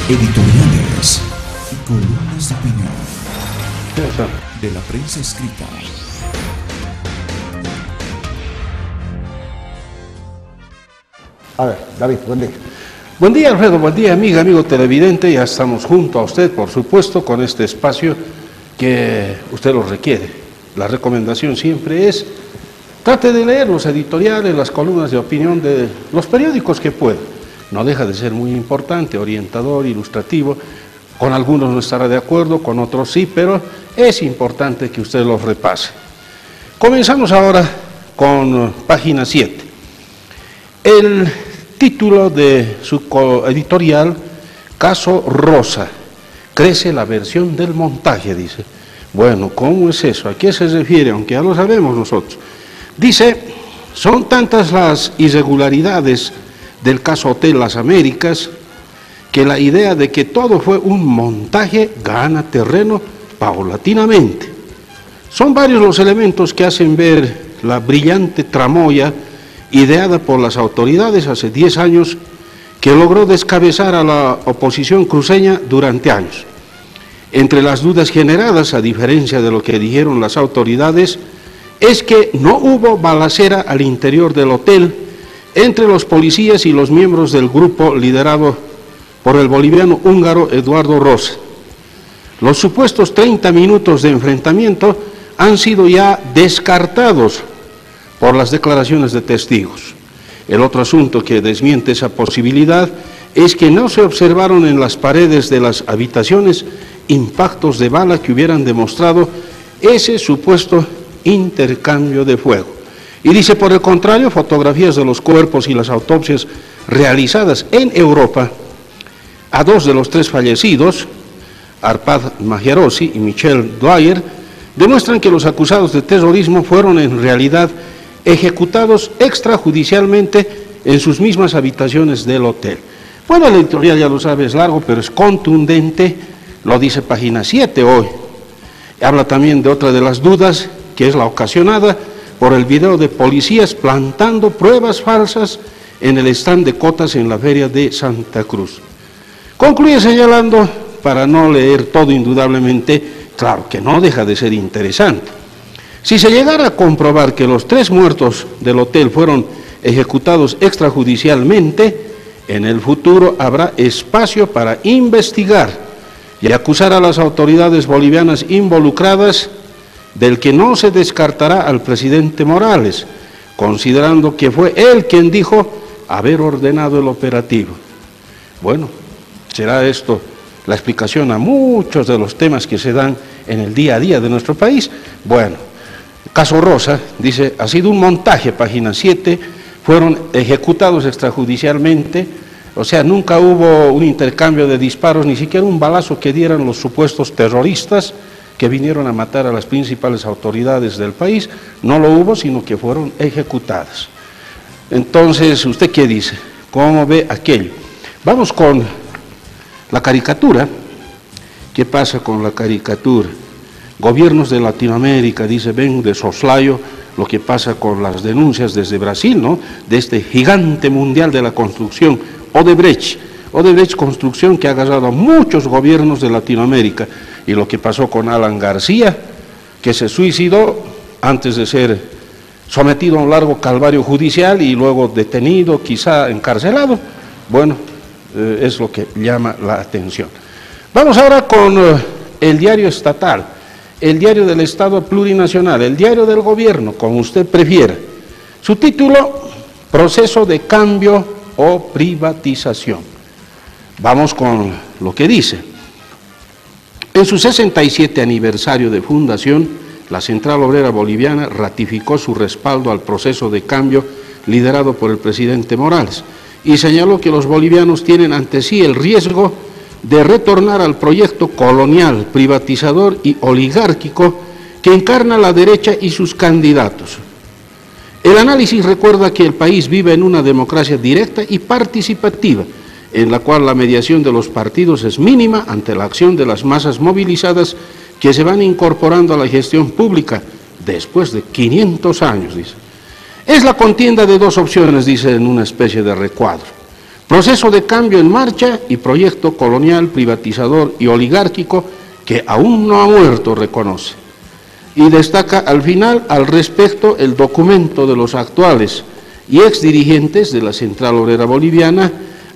Editoriales y columnas de opinión de la prensa escrita. A ver, David, buen día. Buen día, Alfredo, buen día, amigo televidente. Ya estamos junto a usted, por supuesto, con este espacio que usted lo requiere. La recomendación siempre es, trate de leer los editoriales, las columnas de opinión de los periódicos que pueda. No deja de ser muy importante, orientador, ilustrativo. Con algunos no estará de acuerdo, con otros sí, pero es importante que usted los repase. Comenzamos ahora con página 7. El título de su editorial, Caso Rosa, crece la versión del montaje, dice. Bueno, ¿cómo es eso? ¿A qué se refiere? Aunque ya lo sabemos nosotros. Dice, son tantas las irregularidades del caso Hotel Las Américas que la idea de que todo fue un montaje gana terreno paulatinamente. Son varios los elementos que hacen ver la brillante tramoya ideada por las autoridades hace 10 años, que logró descabezar a la oposición cruceña durante años. Entre las dudas generadas, a diferencia de lo que dijeron las autoridades, es que no hubo balacera al interior del hotel entre los policías y los miembros del grupo liderado por el boliviano húngaro Eduardo Rosa. Los supuestos 30 minutos de enfrentamiento han sido ya descartados por las declaraciones de testigos. El otro asunto que desmiente esa posibilidad es que no se observaron en las paredes de las habitaciones impactos de bala que hubieran demostrado ese supuesto intercambio de fuego. Y dice, por el contrario, fotografías de los cuerpos y las autopsias realizadas en Europa a 2 de los 3 fallecidos, Arpad Magyarossi y Michel Dwyer, demuestran que los acusados de terrorismo fueron en realidad ejecutados extrajudicialmente en sus mismas habitaciones del hotel. Bueno, el editorial ya lo sabe, es largo, pero es contundente, lo dice página 7 hoy. Habla también de otra de las dudas, que es la ocasionada por el video de policías plantando pruebas falsas en el stand de cotas en la feria de Santa Cruz. Concluye señalando, para no leer todo indudablemente, claro que no deja de ser interesante. Si se llegara a comprobar que los 3 muertos del hotel fueron ejecutados extrajudicialmente, en el futuro habrá espacio para investigar y acusar a las autoridades bolivianas involucradas, del que no se descartará al presidente Morales, considerando que fue él quien dijo haber ordenado el operativo. Bueno, será esto la explicación a muchos de los temas que se dan en el día a día de nuestro país. Bueno, Caso Rosa, dice, ha sido un montaje, página 7, fueron ejecutados extrajudicialmente, o sea, nunca hubo un intercambio de disparos, ni siquiera un balazo que dieran los supuestos terroristas que vinieron a matar a las principales autoridades del país, no lo hubo, sino que fueron ejecutadas. Entonces, ¿usted qué dice? ¿Cómo ve aquello? Vamos con la caricatura. ¿Qué pasa con la caricatura? Gobiernos de Latinoamérica, dice, ven de soslayo lo que pasa con las denuncias desde Brasil, ¿no? De este gigante mundial de la construcción, Odebrecht. Odebrecht Construcción, que ha agarrado a muchos gobiernos de Latinoamérica. Y lo que pasó con Alan García, que se suicidó antes de ser sometido a un largo calvario judicial y luego detenido, quizá encarcelado. Bueno, es lo que llama la atención. Vamos ahora con el diario estatal, el diario del Estado plurinacional, el diario del gobierno, como usted prefiera. Su título, Proceso de cambio o privatización. Vamos con lo que dice. En su 67 aniversario de fundación, la Central Obrera Boliviana ratificó su respaldo al proceso de cambio liderado por el presidente Morales y señaló que los bolivianos tienen ante sí el riesgo de retornar al proyecto colonial, privatizador y oligárquico que encarna la derecha y sus candidatos. El análisis recuerda que el país vive en una democracia directa y participativa, en la cual la mediación de los partidos es mínima ante la acción de las masas movilizadas que se van incorporando a la gestión pública después de 500 años, dice. Es la contienda de dos opciones, dice en una especie de recuadro. Proceso de cambio en marcha y proyecto colonial, privatizador y oligárquico que aún no ha muerto, reconoce. Y destaca al final, al respecto, el documento de los actuales y exdirigentes de la Central Obrera Boliviana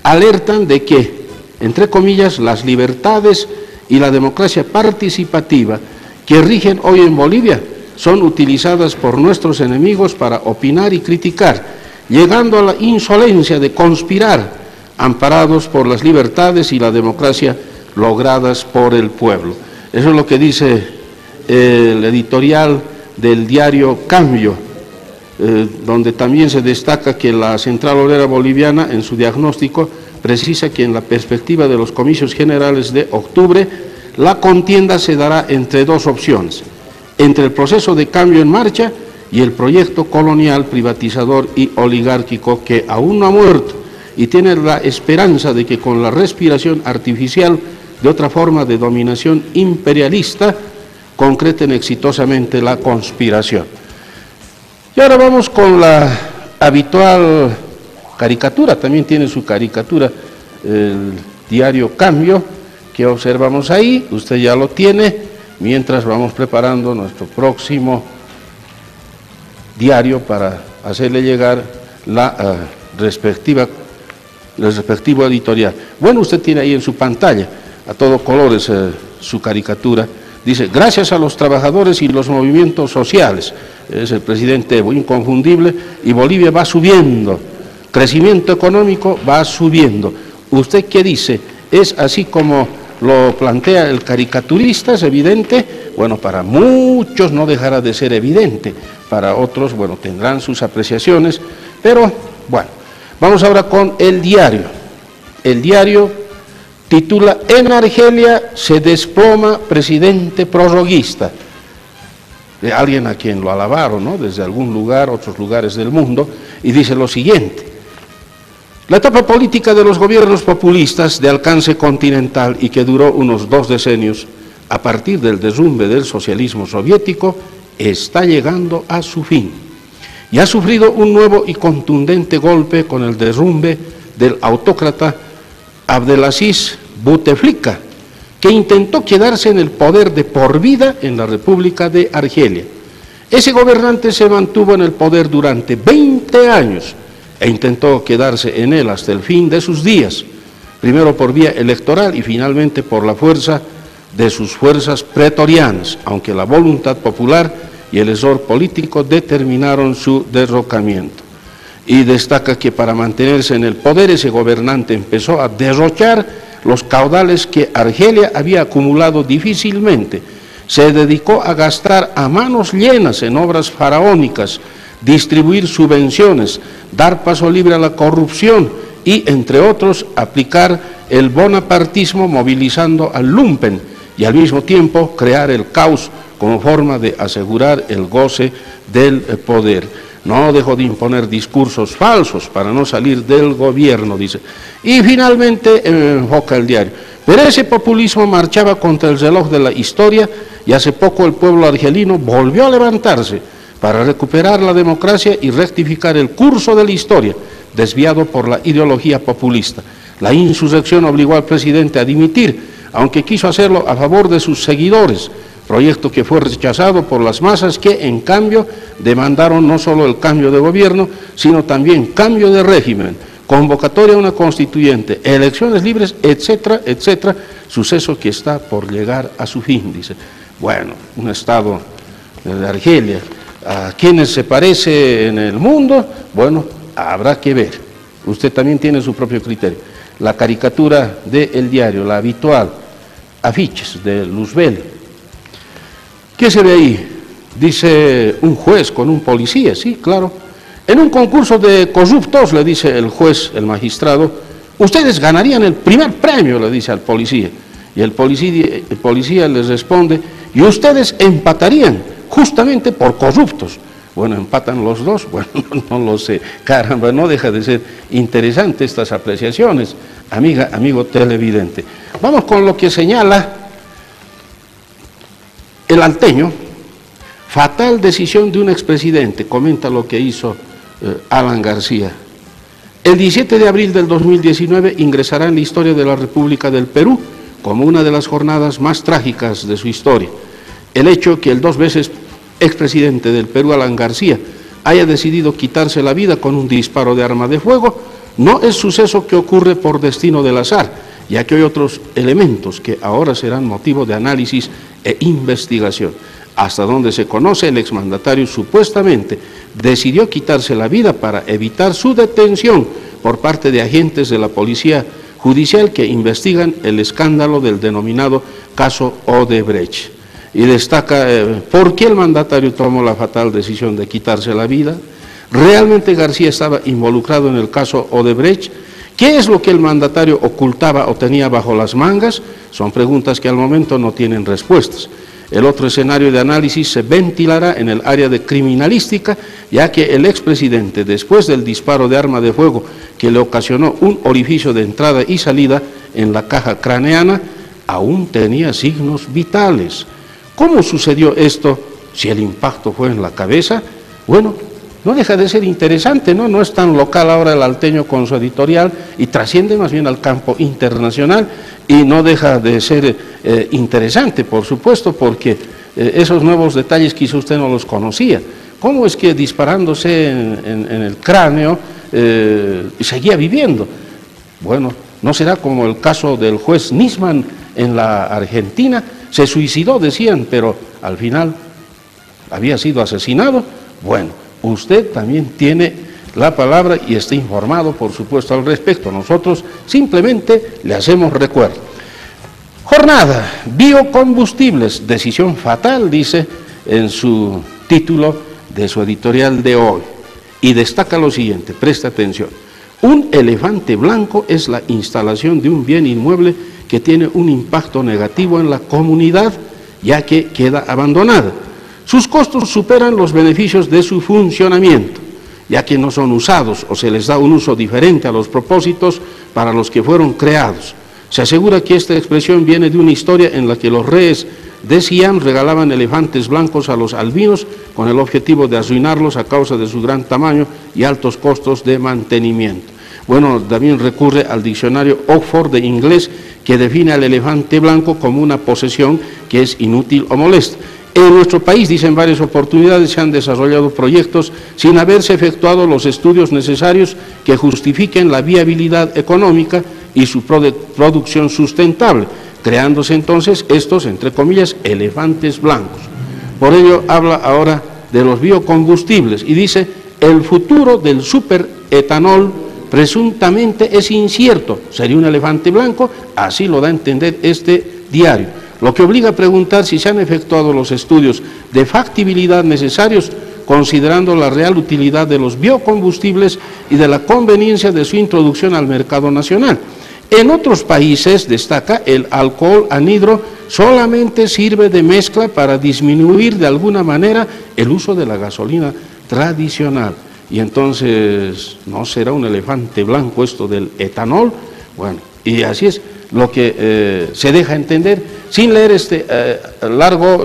alertan de que, entre comillas, las libertades y la democracia participativa que rigen hoy en Bolivia son utilizadas por nuestros enemigos para opinar y criticar, llegando a la insolencia de conspirar, amparados por las libertades y la democracia logradas por el pueblo. Eso es lo que dice el editorial del diario Cambio, donde también se destaca que la Central Obrera Boliviana, en su diagnóstico, precisa que en la perspectiva de los comicios generales de octubre, la contienda se dará entre dos opciones, entre el proceso de cambio en marcha y el proyecto colonial, privatizador y oligárquico que aún no ha muerto y tiene la esperanza de que con la respiración artificial de otra forma de dominación imperialista concreten exitosamente la conspiración. Y ahora vamos con la habitual caricatura, también tiene su caricatura el diario Cambio, que observamos ahí, usted ya lo tiene, mientras vamos preparando nuestro próximo diario para hacerle llegar el respectivo editorial. Bueno, usted tiene ahí en su pantalla, a todo colores, su caricatura. Dice, gracias a los trabajadores y los movimientos sociales, es el presidente Evo, inconfundible, y Bolivia va subiendo, crecimiento económico va subiendo. ¿Usted qué dice? ¿Es así como lo plantea el caricaturista? ¿Es evidente? Bueno, para muchos no dejará de ser evidente, para otros, bueno, tendrán sus apreciaciones, pero bueno, vamos ahora con el diario. El diario titula, en Argelia se desploma presidente prorroguista. De alguien a quien lo alabaron, ¿no?, desde algún lugar, otros lugares del mundo, y dice lo siguiente: la etapa política de los gobiernos populistas de alcance continental y que duró unos 2 decenios a partir del derrumbe del socialismo soviético está llegando a su fin y ha sufrido un nuevo y contundente golpe con el derrumbe del autócrata Abdelaziz Bouteflika, que intentó quedarse en el poder de por vida en la República de Argelia. Ese gobernante se mantuvo en el poder durante 20 años e intentó quedarse en él hasta el fin de sus días, primero por vía electoral y finalmente por la fuerza de sus fuerzas pretorianas, aunque la voluntad popular y el error político determinaron su derrocamiento. Y destaca que para mantenerse en el poder ese gobernante empezó a derrochar los caudales que Argelia había acumulado difícilmente. Se dedicó a gastar a manos llenas en obras faraónicas, distribuir subvenciones, dar paso libre a la corrupción y, entre otros, aplicar el bonapartismo movilizando al lumpen y al mismo tiempo crear el caos como forma de asegurar el goce del poder. No dejó de imponer discursos falsos para no salir del gobierno, dice. Y finalmente enfoca el diario. Pero ese populismo marchaba contra el reloj de la historia y hace poco el pueblo argelino volvió a levantarse para recuperar la democracia y rectificar el curso de la historia, desviado por la ideología populista. La insurrección obligó al presidente a dimitir, aunque quiso hacerlo a favor de sus seguidores, proyecto que fue rechazado por las masas que, en cambio, demandaron no solo el cambio de gobierno, sino también cambio de régimen, convocatoria a una constituyente, elecciones libres, etcétera, etcétera, suceso que está por llegar a su fin, dice. Bueno, un estado de Argelia, ¿a quiénes se parece en el mundo? Bueno, habrá que ver. Usted también tiene su propio criterio. La caricatura del diario, la habitual, afiches de Luzbel. ¿Qué se ve ahí? Dice un juez con un policía, sí, claro. En un concurso de corruptos, le dice el juez, el magistrado, ustedes ganarían el primer premio, le dice al policía. Y el policía les responde, y ustedes empatarían justamente por corruptos. Bueno, empatan los dos, bueno, no lo sé, caramba, no deja de ser interesante estas apreciaciones, amiga, amigo televidente. Vamos con lo que señala el Alteño. Fatal decisión de un expresidente, comenta lo que hizo Alan García. El 17 de abril del 2019 ingresará en la historia de la República del Perú como una de las jornadas más trágicas de su historia. El hecho que el 2 veces expresidente del Perú, Alan García, haya decidido quitarse la vida con un disparo de arma de fuego, no es suceso que ocurre por destino del azar, ya que hay otros elementos que ahora serán motivo de análisis e investigación. Hasta donde se conoce, el exmandatario supuestamente decidió quitarse la vida para evitar su detención por parte de agentes de la Policía Judicial que investigan el escándalo del denominado caso Odebrecht. Y destaca por qué el mandatario tomó la fatal decisión de quitarse la vida. ¿Realmente García estaba involucrado en el caso Odebrecht? ¿Qué es lo que el mandatario ocultaba o tenía bajo las mangas? Son preguntas que al momento no tienen respuestas. El otro escenario de análisis se ventilará en el área de criminalística, ya que el expresidente, después del disparo de arma de fuego que le ocasionó un orificio de entrada y salida en la caja craneana, aún tenía signos vitales. ¿Cómo sucedió esto si el impacto fue en la cabeza? Bueno, no deja de ser interesante, ¿no? No es tan local ahora el Alteño con su editorial y trasciende más bien al campo internacional y no deja de ser interesante, por supuesto, porque esos nuevos detalles quizá usted no los conocía. ¿Cómo es que disparándose en el cráneo seguía viviendo? Bueno, no será como el caso del juez Nisman en la Argentina, se suicidó, decían, pero al final había sido asesinado. Bueno, usted también tiene la palabra y está informado, por supuesto, al respecto. Nosotros simplemente le hacemos recuerdo. Jornada, biocombustibles, decisión fatal, dice en su título de su editorial de hoy. Y destaca lo siguiente, presta atención. Un elefante blanco es la instalación de un bien inmueble que tiene un impacto negativo en la comunidad, ya que queda abandonada. Sus costos superan los beneficios de su funcionamiento, ya que no son usados o se les da un uso diferente a los propósitos para los que fueron creados. Se asegura que esta expresión viene de una historia en la que los reyes de Siam regalaban elefantes blancos a los albinos con el objetivo de arruinarlos a causa de su gran tamaño y altos costos de mantenimiento. Bueno, también recurre al diccionario Oxford de inglés que define al elefante blanco como una posesión que es inútil o molesta. En nuestro país, dicen varias oportunidades, se han desarrollado proyectos sin haberse efectuado los estudios necesarios que justifiquen la viabilidad económica y su producción sustentable, creándose entonces estos, entre comillas, elefantes blancos. Por ello habla ahora de los biocombustibles y dice, el futuro del superetanol presuntamente es incierto, sería un elefante blanco, así lo da a entender este diario, lo que obliga a preguntar si se han efectuado los estudios de factibilidad necesarios considerando la real utilidad de los biocombustibles y de la conveniencia de su introducción al mercado nacional. En otros países, destaca, el alcohol anhidro solamente sirve de mezcla para disminuir de alguna manera el uso de la gasolina tradicional. Y entonces, ¿no será un elefante blanco esto del etanol? Bueno, y así es lo que se deja entender sin leer este largo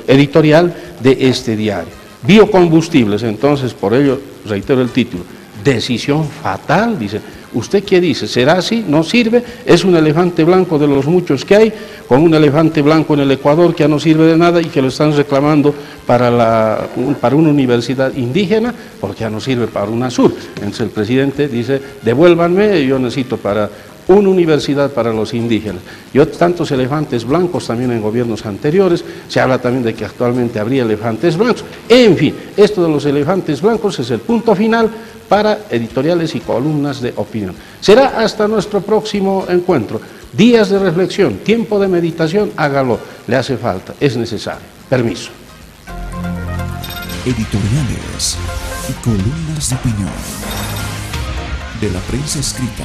editorial de este diario. Biocombustibles, entonces, por ello, reitero el título, decisión fatal, dice. ¿Usted qué dice? ¿Será así? ¿No sirve? ¿Es un elefante blanco de los muchos que hay? Como un elefante blanco en el Ecuador que ya no sirve de nada y que lo están reclamando para una universidad indígena porque ya no sirve para UNASUR. Entonces el presidente dice, devuélvanme, yo necesito para una universidad para los indígenas. Y otros tantos elefantes blancos también en gobiernos anteriores, se habla también de que actualmente habría elefantes blancos. En fin, esto de los elefantes blancos es el punto final para editoriales y columnas de opinión. Será hasta nuestro próximo encuentro. Días de reflexión, tiempo de meditación, hágalo, le hace falta, es necesario. Permiso. Editoriales y columnas de opinión de la prensa escrita